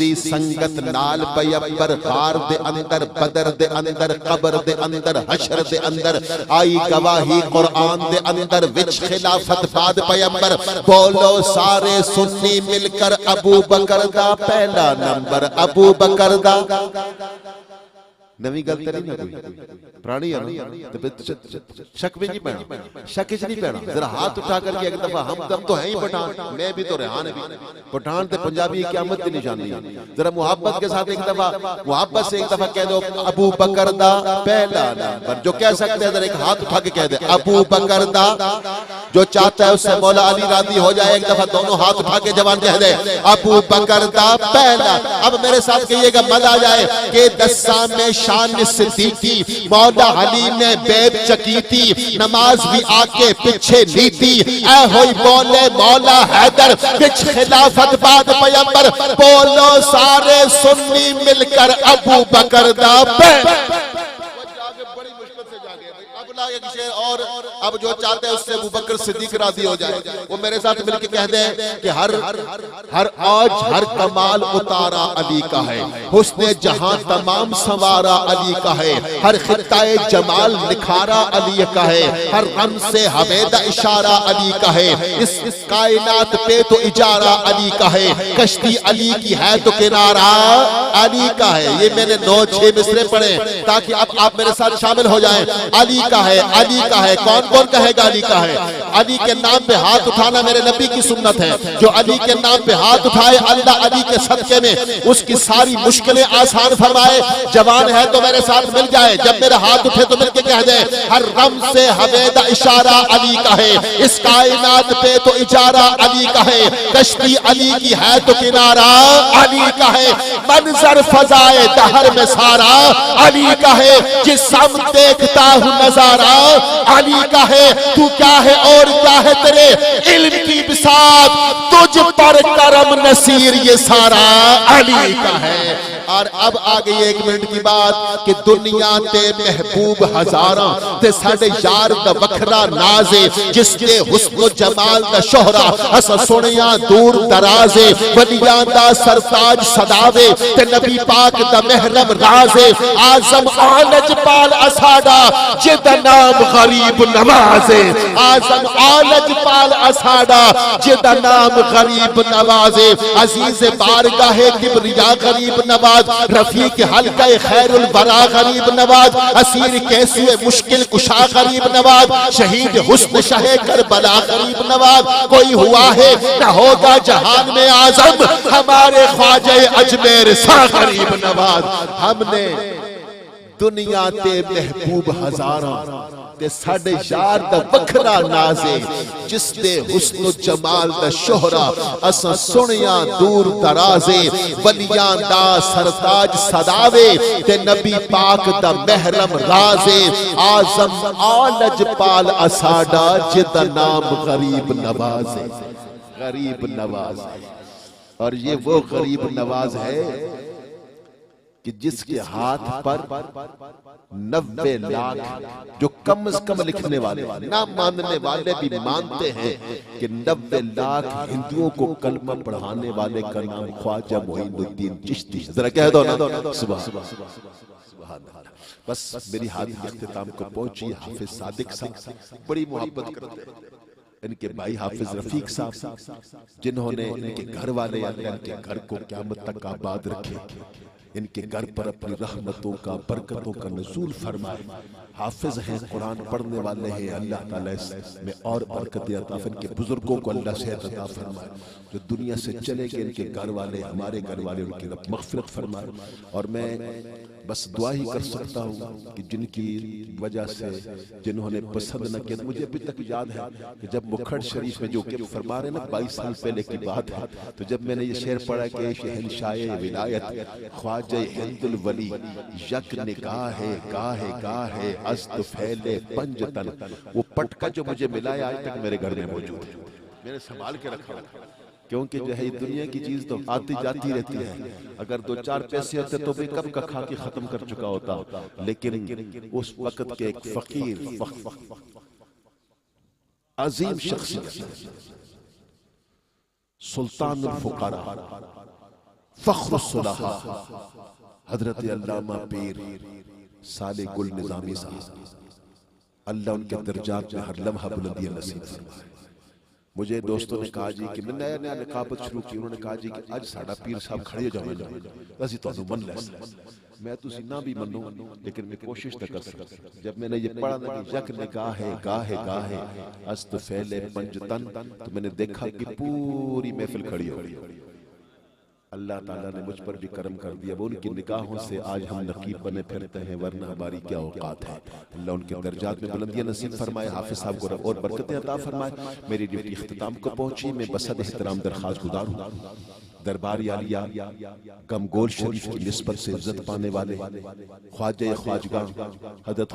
دی سنگت نال پیمبر غار دے اندر بدر دے اندر قبر دے اندر حشر دے اندر آئی گواہی قرآن دے اندر وچ خلافت بعد پیمبر بولو سارے سنی مل کر ابو بکر دا پہلا نمبر ابو بکر دا نوی گل تری نہ کوئی پرانی ہے نا شک میں نہیں پہنا شک اس نہیں پہنا ذرا ہاتھ اٹھا کر کے ایک دفعہ ہم تو ہیں ہی پٹھان میں بھی تو ریحان بھی پٹھان تے پنجابی قیامت کی نشانی ہے ذرا محبت کے ساتھ ایک دفعہ محبت سے ایک دفعہ کہہ دو ابو بکر دا پہلا نمبر جو کہہ سکتے ہیں ذرا ایک ہاتھ اٹھا کے کہہ دے ابو بکر دا جو چاہتا ہے اس سے مولا علی راضی ہو جائے ایک دفعہ دونوں ہاتھ اٹھا کے جوان کہہ دے ابو بکر دا پہلا اب میرے ساتھ کہیے گا مزہ آ جائے کہ دساں میں شان صدیقی مولا علی نے بیب چکی تھی نماز بھی آکے پچھے لیتی اے ہوئی بولے مولا حیدر پچھ خلافت بعد پیمبر بولو سارے سنی مل کر ابو بکر دا اور اب جو چاہتے ہیں اس سے ابو بکر صدیق راضی ہو جائے وہ میرے ساتھ مل کے کہہ دیں کہ ہر آج ہر کمال اتارا علی کا ہے حسن جہاں تمام سوارا علی کا ہے ہر خطہ جمال نکھارا علی کا ہے ہر غم سے حمیدہ اشارہ علی کا ہے اس کائنات پہ تو اجارہ علی کا ہے کشتی علی کی ہے تو کنارہ علی کا ہے یہ میں نے 9-6 مصرے پڑھے تاکہ اب آپ میرے ساتھ شامل ہو جائیں علی کا ہے علی کا ہے کون کون کہے گا علی کا ہے علی کے نام پہ ہاتھ اٹھانا میرے نبی کی سنت ہے جو علی کے نام پہ ہاتھ اٹھائے اللہ علی کے صدقے میں اس کی ساری مشکلیں آسان فرمائے جوان ہے تو میرے ساتھ مل جائے جب میرا ہاتھ اٹھے تو مل کے کہہ دے ہر غم سے حمیدہ اشارہ علی کا ہے اس کائنات پہ تو اجارہ علی کا ہے کشتی علی کی ہے تو کنارہ علی کا ہے منظر فضائے دہر میں سارا علی کا ہے جس سم دیکھتا ہوں نظارہ علی کا ہے تو کیا ہے اور کیا ہے تیرے علم کی بساط تجھ پر کرم نصیر یہ سارا علی کا ہے اور اب آگئی 1 منٹ کی بات کہ دنیا تے محبوب ہزاراں تے ساڑے یار دا وکھرا نازے جس کے حسن و جمال دا شہرہ اسا سنیاں دور درازے ولیاں دا سرتاج صداوے تے نبی پاک دا محرم رازے آزم آلج پال اساڑا جدہ نام غریب نوازے آزم آلج پال اساڑا جدہ نام غریب نوازے عزیز بارگاہ کبریا غریب نواز رفیق حلقہ خیر الورا غریب نواز اسیر کیسوے مشکل کشا غریب نواز شہید حسن شہ کربلا غریب نواز کوئی ہوا ہے نہ ہوگا جہان میں آزم ہمارے خواجہ اجمیر سا غریب نواز ہم نے دنیا تے محبوب ہزاراں تے ساڑے یار دا وکھرا نازے جس دے حسن و جمال دا شہرہ اساں سنیاں دور درازے ولیاں دا سرتاج صداوے تے نبی پاک دا محرم رازے آزم آلج پال اساڑا جدہ نام غریب نوازے غریب نواز اور یہ وہ غریب نواز ہے کہ جس کے ہاتھ پر 90 لاکھ جو کم از کم لکھنے والے نہ ماننے والے بھی مانتے ہیں کہ 90 لاکھ ہندوؤں کو کلمہ پڑھانے والے کا نام خواجہ معین الدین چشتی ذرا کہہ دو نا سبحان اللہ بس میری حادث اختتام کو پہنچی حافظ صادق صاحب بڑی محبت کرتے ہیں ان کے بھائی حافظ رفیق صاحب جنہوں نے ان کے گھر والے ان کے گھر کو قیامت تک آباد رکھے ان کے گھر پر اپنی رحمتوں کا برکتوں کا نزول فرمائے حافظ ہیں قرآن پڑھنے والے ہیں اللہ تعالیٰ اس میں اور برکت عطا فرمائے ان کے بزرگوں کو اللہ صحت عطا فرمائے جو دنیا سے چلے گئے ان کے گھر والے ہمارے گھر والے ان کی رب مغفرت فرمائے اور میں بس دعا ہی کر سکتا ہوں کہ جن کی وجہ سے جنہوں نے پسند نہ کیا مجھے ابھی تک یاد ہے کہ جب مکھڑ شریف میں جو کہ فرما رہے ہیں نا 22 سال پہلے کی بات ہے تو جب میں نے یہ شعر پڑھا کہ شہنشاہ ولایت خواجہ ہند الولی یک نگاہ گاہ ازد پھیلے پنجتن وہ پٹکا جو مجھے ملا ہے آج تک میرے گھر میں موجود ہے میں نے سنبھال کے رکھا کیونکہ جو ہے دنیا کی چیز تو آتی جاتی رہتی ہے اگر 2-4 پیسے ہوتے تو بھی کب کا کھا کے ختم کر چکا ہوتا لیکن اس وقت کے ایک فقیر عظیم شخصیت سلطان الفقراء فخر الصلحاء حضرت علامہ پیر صالح گل نظامی صاحب، اللہ ان کے درجات میں ہر لمحہ بلندی نصیب فرمائے۔ مجھے دوستوں نے کہا جی کہ میں نیا نیا نقابت شروع کی، انہوں نے کہا جی کہ آج ساڑھا پیر صاحب کھڑے جاؤں ویسے تو انہوں من لے میں تو نہ بھی منوں لیکن میں کوشش نہ کر سکتا۔ جب میں نے یہ پڑھا نا کہ یک نگاہے گاہے گاہے است فیلے پنجتن، تو میں نے دیکھا کہ پوری محفل کھڑی ہو گئی۔ اللہ تعالیٰ نے مجھ پر بھی کرم کر دیا، وہ ان کی نگاہوں سے آج ہم نقیب بنے پھرتے ہیں، ورنہ ہماری کیا اوقات ہے۔ اللہ ان کے درجات میں بلندیاں نصیب فرمائے، حافظ صاحب کو اور برکتیں عطا فرمائے۔ میری ڈیوٹی اختتام کو پہنچی، میں بصد احترام درخواست گزار ہوں دربار عالیہ گمگول شریف کی نسبت سے عزت پانے والے خواجہ خواجگاں حضرت